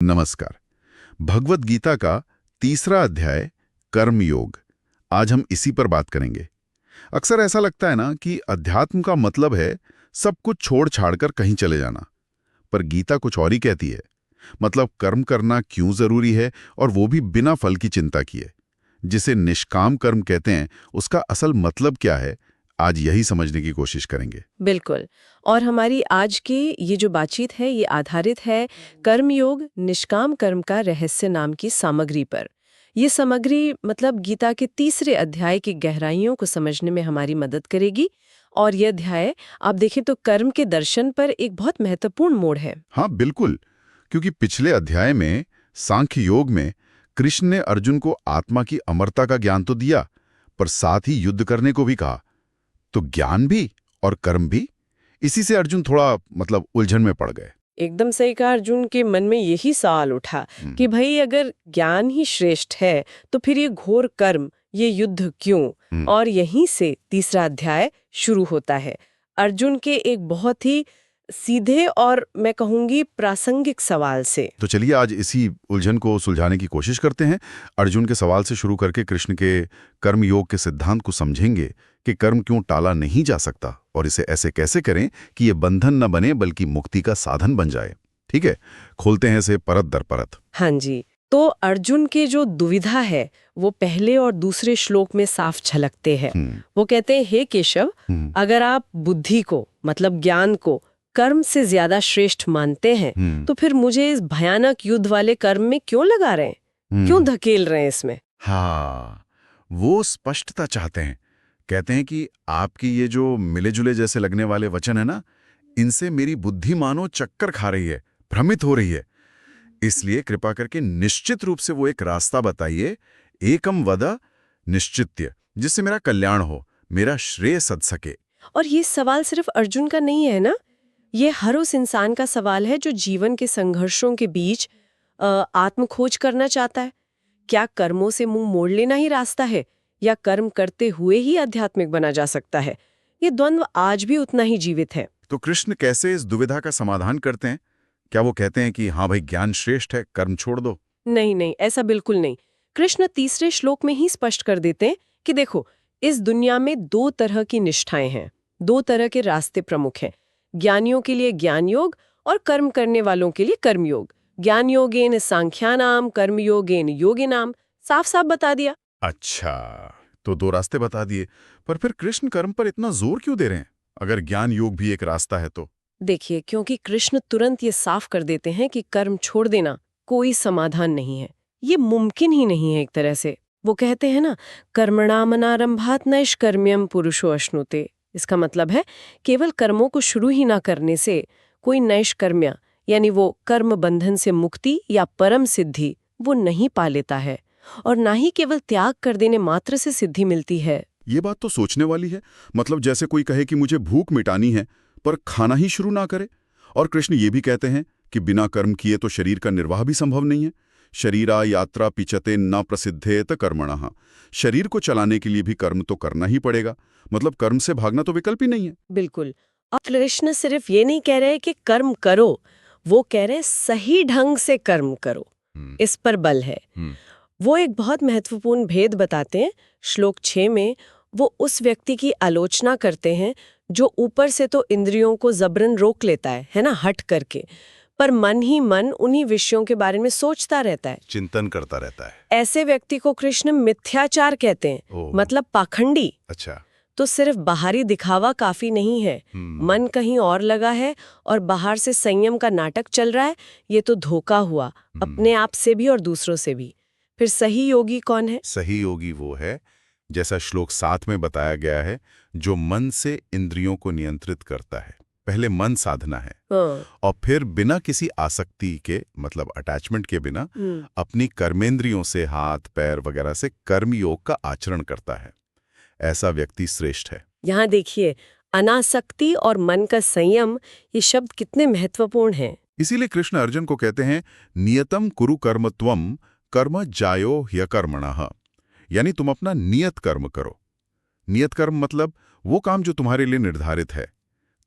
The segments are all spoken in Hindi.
नमस्कार। भगवत गीता का तीसरा अध्याय कर्म योग। आज हम इसी पर बात करेंगे। अक्सर ऐसा लगता है ना कि अध्यात्म का मतलब है सब कुछ छोड़ छाड़कर कहीं चले जाना, पर गीता कुछ और ही कहती है। मतलब कर्म करना क्यों जरूरी है, और वो भी बिना फल की चिंता किए। जिसे निष्काम कर्म कहते हैं, उसका असल मतलब क्या है, आज यही समझने की कोशिश करेंगे। बिल्कुल। और हमारी आज की ये जो बातचीत है ये आधारित है कर्मयोग निष्काम कर्म का रहस्य नाम की सामग्री पर। ये सामग्री मतलब गीता के तीसरे अध्याय की गहराइयों को समझने में हमारी मदद करेगी। और ये अध्याय आप देखें तो कर्म के दर्शन पर एक बहुत महत्वपूर्ण मोड़ है। हाँ बिल्कुल, क्योंकि पिछले अध्याय में सांख्य योग में कृष्ण ने अर्जुन को आत्मा की अमरता का ज्ञान तो दिया, पर साथ ही युद्ध करने को भी कहा। तो ज्ञान भी और कर्म भी, इसी से अर्जुन थोड़ा उलझन में पड़ गए। एकदम सही कहा। अर्जुन के मन में यही सवाल उठा कि भाई अगर ज्ञान ही श्रेष्ठ है तो फिर ये घोर कर्म, ये युद्ध क्यों। हम्म, और यहीं से तीसरा अध्याय शुरू होता है अर्जुन के एक बहुत ही सीधे और मैं कहूंगी प्रासंगिक सवाल से। तो चलिए आज इसी उलझन को सुलझाने की कोशिश करते हैं। अर्जुन के सवाल से शुरू करके कृष्ण के कर्म योग के सिद्धांत को समझेंगे कि कर्म क्यों टाला नहीं जा सकता, और इसे ऐसे कैसे करें कि ये बंधन न बने बल्कि मुक्ति का साधन बन जाए। ठीक है, खोलते हैं इसे परत दर परत। हाँ जी। तो अर्जुन के जो दुविधा है वो पहले और दूसरे श्लोक में साफ झलकते हैं। हम्म, वो कहते हैं, हे केशव, हम्म, अगर आप बुद्धि को मतलब ज्ञान को कर्म से ज्यादा श्रेष्ठ मानते हैं हम्म, तो फिर मुझे इस भयानक युद्ध वाले कर्म में क्यों लगा रहे हैं, क्यों हम्म। धकेल रहे हैं इसमें। हाँ, वो स्पष्टता चाहते हैं। कहते हैं कि आपकी ये जो मिले जुले जैसे लगने वाले वचन है ना, इनसे मेरी बुद्धि मानो चक्कर खा रही है, भ्रमित हो रही है। इसलिए कृपा करके निश्चित रूप से वो एक रास्ता बताइए, एकम वद निश्चित्य, जिससे मेरा कल्याण हो, मेरा श्रेय सद सके। और ये सवाल सिर्फ अर्जुन का नहीं है ना, ये हर उस इंसान का सवाल है जो जीवन के संघर्षों के बीच आत्म खोज करना चाहता है। क्या कर्मों से मुंह मोड़ लेना ही रास्ता है, या कर्म करते हुए ही आध्यात्मिक बना जा सकता है। ये द्वंद्व आज भी उतना ही जीवित है। तो कृष्ण कैसे इस दुविधा का समाधान करते हैं? क्या वो कहते हैं कि हाँ भाई, ज्ञान श्रेष्ठ है, कर्म छोड़ दो? नहीं नहीं, ऐसा बिल्कुल नहीं। कृष्ण तीसरे श्लोक में ही स्पष्ट कर देते हैं कि देखो, इस दुनिया में दो तरह की निष्ठाएं हैं, दो तरह के रास्ते प्रमुख हैं। ज्ञानियों के लिए ज्ञान योग और कर्म करने वालों के लिए कर्म योग। ज्ञान योगेन सांख्यानाम कर्म योगेन योगिनाम, साफ साफ बता दिया। अच्छा, तो दो रास्ते बता दिए, पर फिर कृष्ण कर्म पर इतना जोर क्यों दे रहे हैं, अगर ज्ञान योग भी एक रास्ता है तो? देखिए, क्योंकि कृष्ण तुरंत ये साफ कर देते हैं कि कर्म छोड़ देना कोई समाधान नहीं है, ये मुमकिन ही नहीं है एक तरह से। वो कहते हैं ना, कर्मणामनारंभात नैष्कर्म्यम पुरुषो अश्नुते। इसका मतलब है केवल कर्मों को शुरू ही ना करने से कोई नैष्कर्म्य यानी वो कर्म बंधन से मुक्ति या परम सिद्धि वो नहीं पा लेता है, और ना ही केवल त्याग कर देने मात्र से सिद्धि मिलती है। ये बात तो सोचने वाली है। मतलब जैसे कोई कहे कि मुझे भूख मिटानी है, पर खाना ही शुरू ना करे। और कृष्ण ये भी कहते हैं कि बिना कर्म किए तो शरीर का निर्वाह भी संभव नहीं है। शरीरा यात्रा पिचते न प्रसिद्धेत कर्मणः। शरीर को चलाने के लिए भी कर्म तो करना ही पड़ेगा। मतलब कर्म से भागना तो विकल्प ही नहीं है। बिल्कुल। अब कृष्ण सिर्फ ये नहीं कह रहे कि कर्म करो, वो कह रहे सही ढंग से कर्म करो। हम्म, इस पर बल है। हम्म, वो एक बहुत महत्वपूर्ण भेद बताते हैं। श्लोक 6 में वो उस व्यक्ति की आलोचना करते हैं जो ऊपर से तो इंद्रियों को जबरन रोक लेता है ना, हट करके, पर मन ही मन उन्हीं विषयों के बारे में सोचता रहता है। चिंतन करता रहता है। ऐसे व्यक्ति को कृष्ण मिथ्याचार कहते हैं, ओह, मतलब पाखंडी। अच्छा। तो सिर्फ बाहरी दिखावा काफी नहीं है, मन कहीं और लगा है और बाहर से संयम का नाटक चल रहा है, ये तो धोखा हुआ, अपने आप से भी और दूसरों से भी। फिर सही योगी कौन है? सही योगी वो है, जैसा श्लोक 7 में बताया गया है, जो मन से इंद्रियों को नियंत्रित करता है। पहले मन साधना है, हाँ। और फिर बिना किसी आसक्ति के, मतलब अटैचमेंट के बिना, अपनी कर्मेंद्रियों से, हाथ पैर वगैरह से कर्म योग का आचरण करता है। ऐसा व्यक्ति श्रेष्ठ है। यहाँ देखिए, अनासक्ति और मन का संयम, ये शब्द कितने महत्वपूर्ण हैं। इसीलिए कृष्ण अर्जुन को कहते हैं, नियतम कुरु कर्म त्वम कर्म जायो ह्यकर्मणः। यानी तुम अपना नियत कर्म करो। नियत कर्म मतलब वो काम जो तुम्हारे लिए निर्धारित है,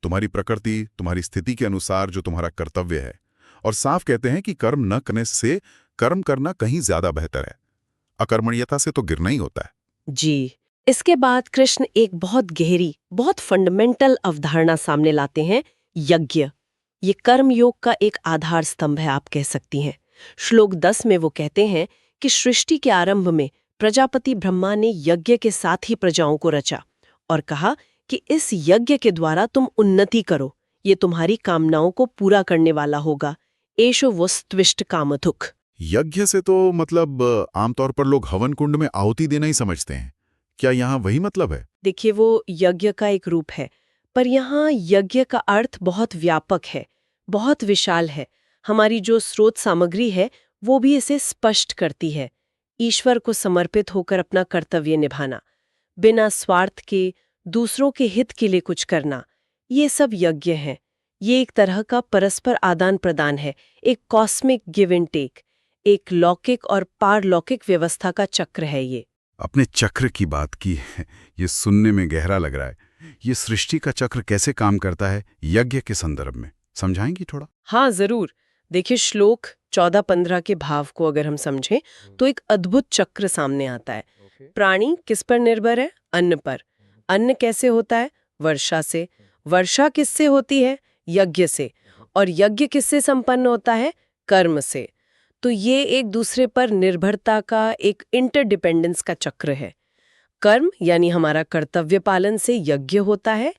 तुम्हारी प्रकृति, तुम्हारी स्थिति के अनुसार जो तुम्हारा कर्तव्य है। और साफ कहते हैं कि कर्म न करने से कर्म करना कहीं ज्यादा बेहतर है। अकर्मण्यता से तो गिरना ही होता है। जी। इसके बाद कृष्ण एक बहुत गहरी, बहुत फंडामेंटल अवधारणा सामने लाते हैं, यज्ञ। ये कर्म योग का एक आधार स्तंभ है, आप कह सकती हैं। श्लोक 10 में वो कहते हैं कि सृष्टि के आरंभ में प्रजापति ब्रह्मा ने यज्ञ के साथ ही प्रजाओं को रचा और कहा कि इस यज्ञ के द्वारा तुम उन्नति करो, ये तुम्हारी कामनाओं को पूरा करने वाला होगा। एषो वस्त्विष्ट कामधुक्। यज्ञ से तो मतलब आमतौर पर लोग हवन कुंड में आहुति देना ही समझते हैं। क्या यहाँ वही मतलब है? देखिए, वो यज्ञ का एक रूप है, पर यहाँ यज्ञ का अर्थ बहुत व्यापक है, बहुत विशाल है। हमारी जो स्रोत सामग्री है वो भी इसे स्पष्ट करती है। ईश्वर को समर्पित होकर अपना कर्तव्य निभाना, बिना स्वार्थ के, दूसरों के हित के लिए कुछ करना, ये सब यज्ञ है। ये एक तरह का परस्पर आदान प्रदान है, एक कॉस्मिक गिव एंड टेक, एक लौकिक और पारलौकिक व्यवस्था का चक्र है ये। अपने चक्र की बात की है, ये सुनने में गहरा लग रहा है। ये सृष्टि का चक्र कैसे काम करता है यज्ञ के संदर्भ में, समझाएंगी थोड़ा? हाँ, जरूर। देखिए, श्लोक 14-15 के भाव को अगर हम समझें तो एक अद्भुत चक्र सामने आता है। प्राणी किस पर निर्भर है? अन्न पर। अन्न कैसे होता है? वर्षा से। वर्षा किससे होती है? यज्ञ से। और यज्ञ किससे संपन्न होता है? कर्म से। तो ये एक दूसरे पर निर्भरता का एक इंटरडिपेंडेंस का चक्र है। कर्म यानी हमारा कर्तव्य पालन से यज्ञ होता है।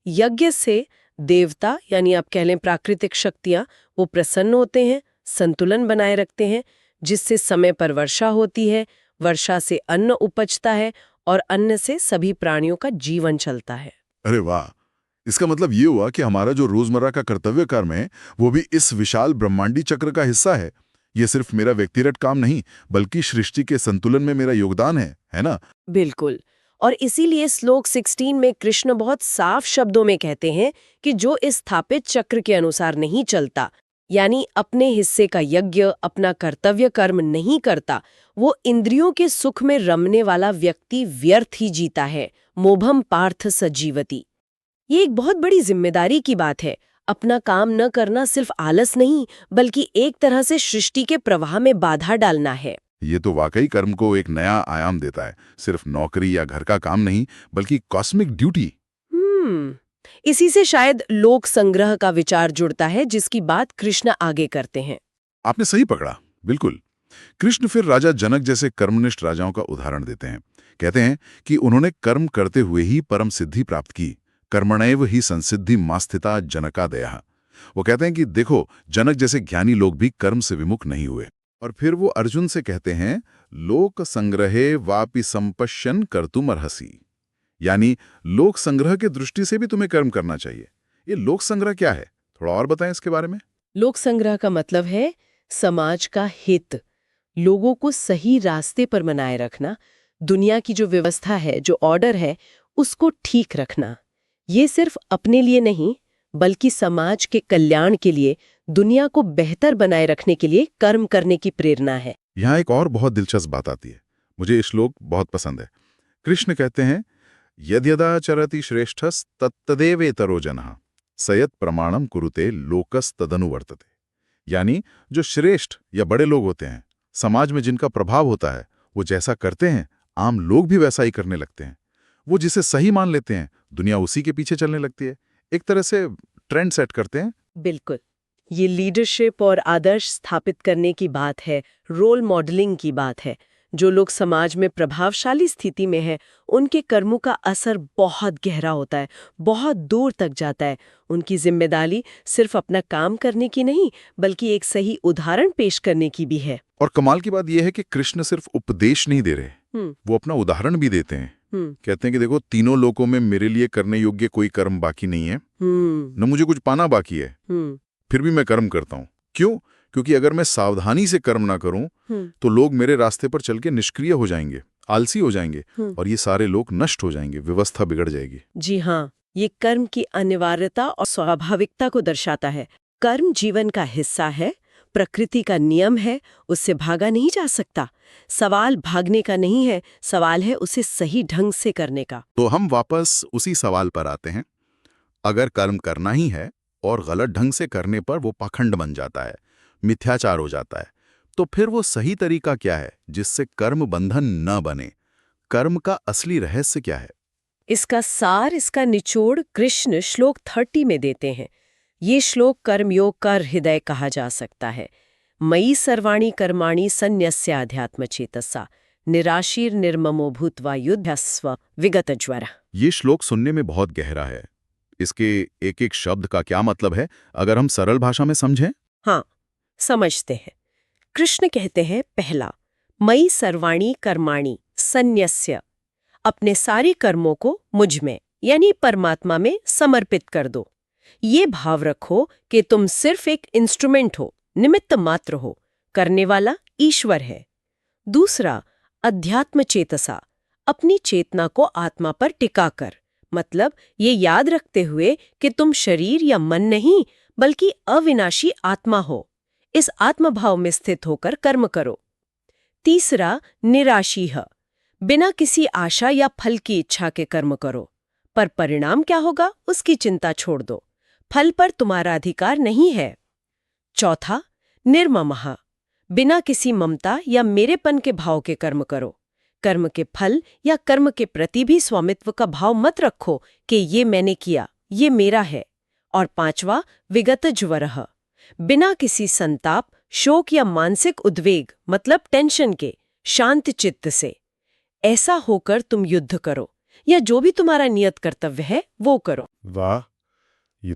यज्ञ से देवता यानी आप कह लें प्राकृतिक शक्तियां, वो प्रसन्न होते हैं, संतुलन बनाए रखते हैं, जिससे समय पर वर्षा होती है। वर्षा से अन्न उपजता है और अन्न से सभी प्राणियों का जीवन चलता है। अरे वाह! इसका मतलब ये हुआ कि हमारा जो रोजमर्रा का कर्तव्य कर्म है वो भी इस विशाल ब्रह्मांडी चक्र का हिस्सा है। ये सिर्फ मेरा व्यक्तिगत काम नहीं बल्कि सृष्टि के संतुलन में मेरा योगदान है ना? बिल्कुल। और इसीलिए श्लोक 16 में कृष्ण बहुत साफ शब्दों में कहते हैं कि जो इस स्थापित चक्र के अनुसार नहीं चलता, यानी अपने हिस्से का यज्ञ, अपना कर्तव्य कर्म नहीं करता, वो इंद्रियों के सुख में रमने वाला व्यक्ति व्यर्थ ही जीता है। मोभम पार्थ सजीवति। ये एक बहुत बड़ी जिम्मेदारी की बात है। अपना काम न करना सिर्फ आलस नहीं, बल्कि एक तरह से सृष्टि के प्रवाह में बाधा डालना है। ये तो वाकई कर्म को एक नया आयाम देता है। सिर्फ नौकरी या घर का काम नहीं बल्कि कॉस्मिक ड्यूटी। इसी से शायद लोक संग्रह का विचार जुड़ता है, जिसकी बात कृष्ण आगे करते हैं। आपने सही पकड़ा, बिल्कुल। कृष्ण फिर राजा जनक जैसे कर्मनिष्ठ राजाओं का उदाहरण देते हैं। कहते हैं कि उन्होंने कर्म करते हुए ही परम सिद्धि प्राप्त की। कर्मणैव ही संसिद्धि मास्थिता जनकादयः। वो कहते हैं कि देखो, जनक जैसे ज्ञानी लोग भी कर्म से विमुख नहीं हुए। और फिर वो अर्जुन से कहते हैं, लोक संग्रहे वापि संपश्यन कर्तुम अर्हसि। यानी लोक संग्रह की दृष्टि से भी तुम्हें कर्म करना चाहिए। ये लोक संग्रह क्या है, थोड़ा और बताएं इसके बारे में। लोक संग्रह का मतलब है समाज का हित, लोगों को सही रास्ते पर बनाए रखना, दुनिया की जो व्यवस्था है, जो ऑर्डर है, उसको ठीक रखना। ये सिर्फ अपने लिए नहीं बल्कि समाज के कल्याण के लिए, दुनिया को बेहतर बनाए रखने के लिए कर्म करने की प्रेरणा है। यहाँ एक और बहुत दिलचस्प बात आती है, मुझे ये श्लोक बहुत पसंद है। कृष्ण कहते हैं, यद्यदा चरति श्रेष्ठस् तत्तदेवेतरो जनः सयत् प्रमाणम कुरुते लोकस तदनुवर्तते। यानी जो श्रेष्ठ या बड़े लोग होते हैं, समाज में जिनका प्रभाव होता है, वो जैसा करते हैं आम लोग भी वैसा ही करने लगते हैं। वो जिसे सही मान लेते हैं, दुनिया उसी के पीछे चलने लगती है। एक तरह से ट्रेंड सेट करते हैं। बिल्कुल, ये लीडरशिप और आदर्श स्थापित करने की बात है, रोल मॉडलिंग की बात है। जो लोग समाज में प्रभावशाली स्थिति में हैं, उनके कर्मों का असर बहुत गहरा होता है, बहुत दूर तक जाता है। उनकी जिम्मेदारी सिर्फ अपना काम करने की नहीं बल्कि एक सही उदाहरण पेश करने की भी है। और कमाल की बात यह है कि कृष्ण सिर्फ उपदेश नहीं दे रहे, वो अपना उदाहरण भी देते हैं। कहते हैं कि देखो, तीनों लोकों में मेरे लिए करने योग्य कोई कर्म बाकी नहीं है, न मुझे कुछ पाना बाकी है, फिर भी मैं कर्म करता हूँ। क्यों? क्योंकि अगर मैं सावधानी से कर्म ना करूं तो लोग मेरे रास्ते पर चल के निष्क्रिय हो जाएंगे, आलसी हो जाएंगे, और ये सारे लोग नष्ट हो जाएंगे, व्यवस्था बिगड़ जाएगी। जी हाँ, ये कर्म की अनिवार्यता और स्वाभाविकता को दर्शाता है। कर्म जीवन का हिस्सा है, प्रकृति का नियम है, उससे भागा नहीं जा सकता। सवाल भागने का नहीं है, सवाल है उसे सही ढंग से करने का। तो हम वापस उसी सवाल पर आते हैं। अगर कर्म करना ही है और गलत ढंग से करने पर वो पाखंड बन जाता है, मिथ्याचार हो जाता है। तो फिर वो सही तरीका क्या है जिससे कर्म बंधन न बने? कर्म का असली रहस्य क्या है? इसका सार, इसका निचोड़ कृष्ण श्लोक 30 में देते हैं। ये श्लोक कर्मयोग का हृदय कहा जा सकता है। मयि सर्वाणि कर्माणि संन्यस्याध्यात्म चेतसा निराशीर निर्ममो भूत्वा युध्यस्व विगत ज्वर। ये श्लोक सुनने में बहुत गहरा है। इसके एक एक शब्द का क्या मतलब है, अगर हम सरल भाषा में समझें? हाँ, समझते हैं। कृष्ण कहते हैं, पहला, मयि सर्वाणि कर्माणि संन्यस्य, अपने सारे कर्मों को मुझ में यानी परमात्मा में समर्पित कर दो। ये भाव रखो कि तुम सिर्फ एक इंस्ट्रूमेंट हो, निमित्त मात्र हो, करने वाला ईश्वर है। दूसरा, अध्यात्म चेतसा, अपनी चेतना को आत्मा पर टिका कर, मतलब ये याद रखते हुए कि तुम शरीर या मन नहीं बल्कि अविनाशी आत्मा हो। इस आत्मभाव में स्थित होकर कर्म करो। तीसरा, निराशीह, बिना किसी आशा या फल की इच्छा के कर्म करो, पर परिणाम क्या होगा उसकी चिंता छोड़ दो, फल पर तुम्हारा अधिकार नहीं है। चौथा, निर्ममः, बिना किसी ममता या मेरेपन के भाव के कर्म करो, कर्म के फल या कर्म के प्रति भी स्वामित्व का भाव मत रखो कि ये मैंने किया, ये मेरा है। और पांचवा, विगत ज्वरः, बिना किसी संताप, शोक या मानसिक उद्वेग मतलब टेंशन के शांत चित्त से। ऐसा होकर तुम युद्ध करो या जो भी तुम्हारा नियत कर्तव्य है वो करो। वाह, ये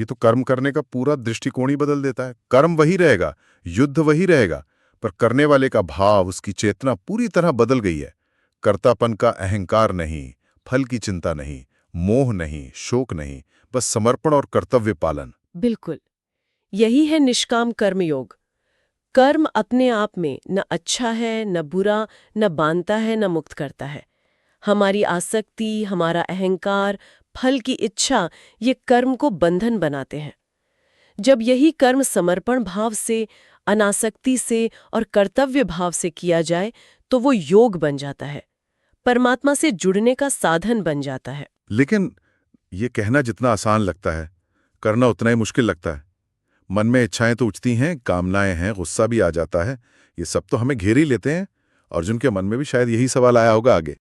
तो कर्म करने का पूरा दृष्टिकोण ही बदल देता है। कर्म वही रहेगा, युद्ध वही रहेगा, पर करने वाले का भाव, उसकी चेतना पूरी तरह बदल गई है। कर्तापन का अहंकार नहीं, फल की चिंता नहीं, मोह नहीं, शोक नहीं, बस समर्पण और कर्तव्य पालन। बिल्कुल, यही है निष्काम कर्मयोग। कर्म अपने आप में न अच्छा है, न बुरा, न बांधता है, न मुक्त करता है। हमारी आसक्ति, हमारा अहंकार, फल की इच्छा, ये कर्म को बंधन बनाते हैं। जब यही कर्म समर्पण भाव से, अनासक्ति से और कर्तव्य भाव से किया जाए तो वो योग बन जाता है, परमात्मा से जुड़ने का साधन बन जाता है। लेकिन ये कहना जितना आसान लगता है, करना उतना ही मुश्किल लगता है। मन में इच्छाएं तो उठती हैं, कामनाएं हैं, गुस्सा भी आ जाता है, ये सब तो हमें घेर ही लेते हैं। अर्जुन के मन में भी शायद यही सवाल आया होगा आगे।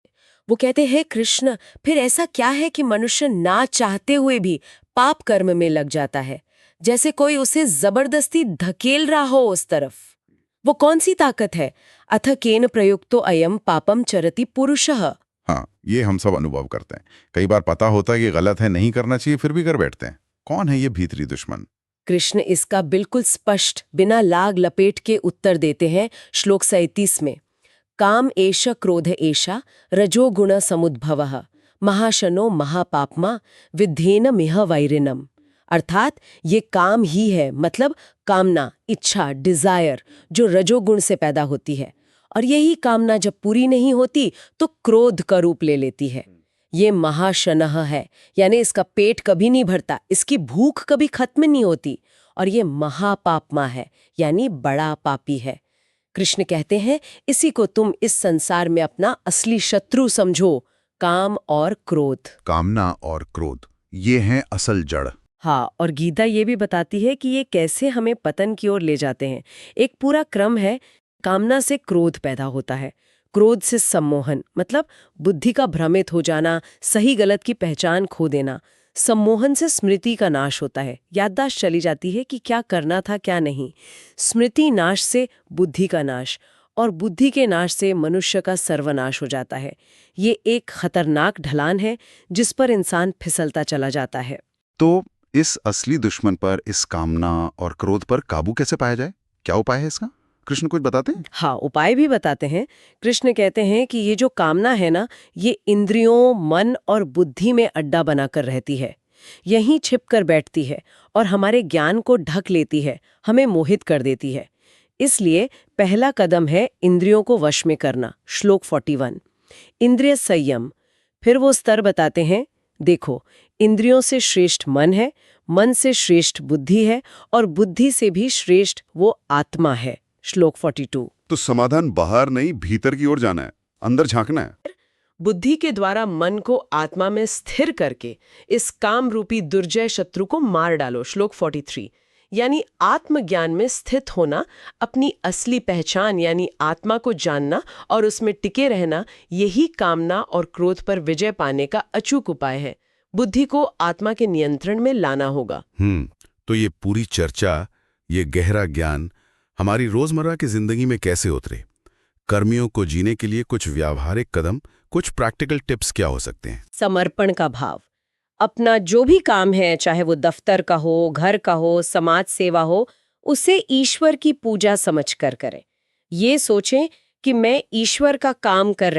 वो कहते हैं, कृष्ण, फिर ऐसा क्या है कि मनुष्य ना चाहते हुए भी पाप कर्म में लग जाता है, जैसे कोई उसे जबरदस्ती धकेल रहा हो उस तरफ? वो कौन सी ताकत है? अथ केन प्रयुक्तो अयम पापम चरति पुरुषः। हाँ, ये हम सब अनुभव करते हैं। कई बार पता होता है कि गलत है, नहीं करना चाहिए, फिर भी कर बैठते हैं। कौन है ये भीतरी दुश्मन? कृष्ण इसका बिल्कुल स्पष्ट, बिना लाग लपेट के उत्तर देते हैं श्लोक 37 में। काम एष क्रोध एषा रजोगुण समुद्भवः महाशनो महापापमा विद्धेन मिह वैरिणम। अर्थात ये काम ही है, मतलब कामना, इच्छा, डिजायर, जो रजोगुण से पैदा होती है, और यही कामना जब पूरी नहीं होती तो क्रोध का रूप ले लेती है। ये महाशनः है, यानी इसका पेट कभी नहीं भरता, इसकी भूख कभी खत्म नहीं होती, और ये महापापमा है, यानी बड़ा पापी है। कृष्ण कहते हैं, इसी को तुम इस संसार में अपना असली शत्रु समझो, काम और क्रोध। कामना और क्रोध, ये हैं असल जड़। हाँ, और गीता ये भी बताती है कि ये कैसे हमें पतन की ओर ले जाते हैं। एक पूरा क्रम है। कामना से क्रोध पैदा होता है, क्रोध से सम्मोहन, मतलब बुद्धि का भ्रमित हो जाना, सही गलत की पहचान खो देना। सम्मोहन से स्मृति का नाश होता है, याददाश्त चली जाती है कि क्या करना था क्या नहीं। स्मृति नाश से बुद्धि का नाश, और बुद्धि के नाश से मनुष्य का सर्वनाश हो जाता है। ये एक खतरनाक ढलान है जिस पर इंसान फिसलता चला जाता है। तो इस असली दुश्मन पर, इस कामना और क्रोध पर काबू कैसे पाया जाए? क्या उपाय है इसका? कृष्ण कुछ बताते हैं? हाँ, उपाय भी बताते हैं। कृष्ण कहते हैं कि ये जो कामना है ना, ये इंद्रियों, मन और बुद्धि में अड्डा बनाकर रहती है, यहीं छिप कर बैठती है और हमारे ज्ञान को ढक लेती है, हमें मोहित कर देती है। इसलिए पहला कदम है इंद्रियों को वश में करना। श्लोक 41, इंद्रिय संयम। फिर वो स्तर बताते हैं, देखो, इंद्रियों से श्रेष्ठ मन है, मन से श्रेष्ठ बुद्धि है, और बुद्धि से भी श्रेष्ठ वो आत्मा है। श्लोक 42। तो समाधान बाहर नहीं, भीतर की ओर जाना है, अंदर झांकना है। बुद्धि के द्वारा मन को आत्मा में स्थिर करके इस काम रूपी दुर्जय शत्रु को मार डालो। श्लोक 43। यानी आत्मज्ञान में स्थित होना, अपनी असली पहचान यानी आत्मा को जानना और उसमें टिके रहना, यही कामना और क्रोध पर विजय पाने का अचूक उपाय है। बुद्धि को आत्मा के नियंत्रण में लाना होगा। तो ये पूरी चर्चा, ये गहरा ज्ञान हमारी रोजमर्रा की जिंदगी में कैसे उतरे? कर्मियों को जीने के लिए कुछ व्यावहारिक कदम, कुछ प्रैक्टिकल टिप्स क्या हो सकते हैं? समर्पण का भाव। अपना जो भी काम है, चाहे वो दफ्तर का हो, घर का हो, समाज सेवा हो, उसे ईश्वर की पूजा समझकर करें। ये सोचें कि मैं ईश्वर का काम कर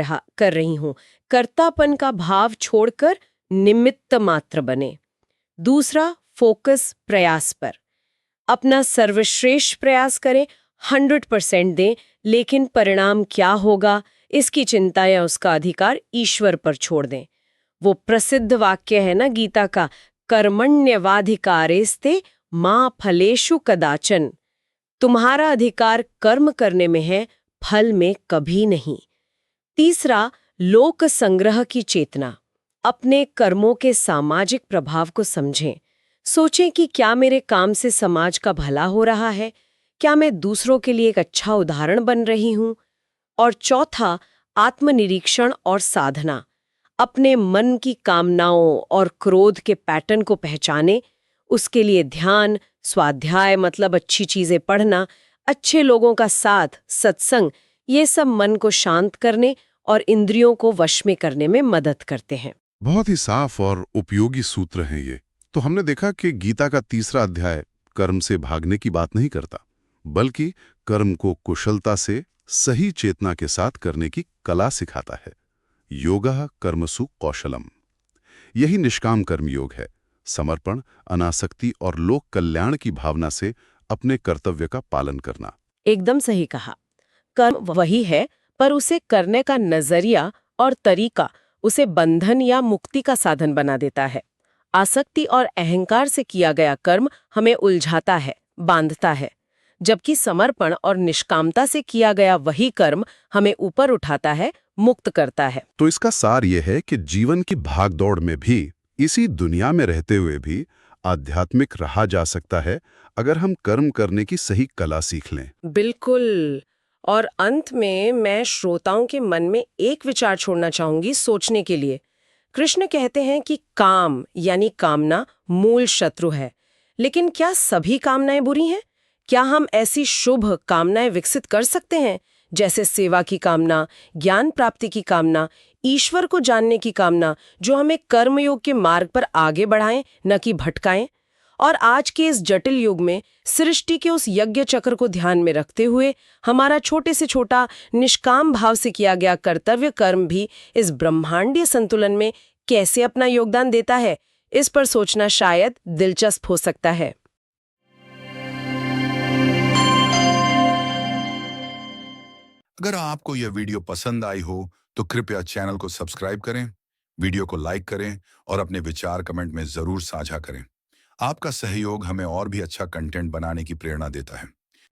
रही हूँ। कर्तापन का भाव छोड़कर निमित्त मात्र बने। दूसरा, फोकस प्रयास पर। अपना सर्वश्रेष्ठ प्रयास करें, 100% दें, लेकिन परिणाम क्या होगा इसकी चिंता या उसका अधिकार ईश्वर पर छोड़ दें। वो प्रसिद्ध वाक्य है ना गीता का, कर्मण्यवाधिकारेस्ते मा फलेषु कदाचन। तुम्हारा अधिकार कर्म करने में है, फल में कभी नहीं। तीसरा, लोक संग्रह की चेतना। अपने कर्मों के सामाजिक प्रभाव को समझें। सोचें कि क्या मेरे काम से समाज का भला हो रहा है, क्या मैं दूसरों के लिए एक अच्छा उदाहरण बन रही हूं। और चौथा, आत्मनिरीक्षण और साधना। अपने मन की कामनाओं और क्रोध के पैटर्न को पहचाने, उसके लिए ध्यान, स्वाध्याय मतलब अच्छी चीजें पढ़ना, अच्छे लोगों का साथ, सत्संग, ये सब मन को शांत करने और इंद्रियों को वश में करने में मदद करते हैं। बहुत ही साफ और उपयोगी सूत्र हैं ये। तो हमने देखा कि गीता का तीसरा अध्याय कर्म से भागने की बात नहीं करता, बल्कि कर्म को कुशलता से, सही चेतना के साथ करने की कला सिखाता है। योगः कर्मसु कौशलम। यही निष्काम कर्म योग है। समर्पण, अनासक्ति और लोक कल्याण की भावना से अपने कर्तव्य का पालन करना। एकदम सही कहा। कर्म वही है, पर उसे करने का नजरिया और तरीका उसे बंधन या मुक्ति का साधन बना देता है। आसक्ति और अहंकार से किया गया कर्म हमें उलझाता है, बांधता है, जबकि समर्पण और निष्कामता से किया गया वही कर्म हमें ऊपर उठाता है, मुक्त करता है। तो इसका सार यह है कि जीवन की भागदौड़ में भी, इसी दुनिया में रहते हुए भी आध्यात्मिक रहा जा सकता है, अगर हम कर्म करने की सही कला सीख लें। बिल्कुल। और अंत में मैं श्रोताओं के मन में एक विचार छोड़ना चाहूंगी सोचने के लिए। कृष्ण कहते हैं कि काम यानी कामना मूल शत्रु है, लेकिन क्या सभी कामनाएं बुरी हैं? क्या हम ऐसी शुभ कामनाएं विकसित कर सकते हैं, जैसे सेवा की कामना, ज्ञान प्राप्ति की कामना, ईश्वर को जानने की कामना, जो हमें कर्मयोग के मार्ग पर आगे बढ़ाएं, न कि भटकाएं? और आज के इस जटिल युग में सृष्टि के उस यज्ञ चक्र को ध्यान में रखते हुए हमारा छोटे से छोटा निष्काम भाव से किया गया कर्तव्य कर्म भी इस ब्रह्मांडीय संतुलन में कैसे अपना योगदान देता है, इस पर सोचना शायद दिलचस्प हो सकता है। अगर आपको यह वीडियो पसंद आई हो तो कृपया चैनल को सब्सक्राइब करें, वीडियो को लाइक करें और अपने विचार कमेंट में जरूर साझा करें। आपका सहयोग हमें और भी अच्छा कंटेंट बनाने की प्रेरणा देता है।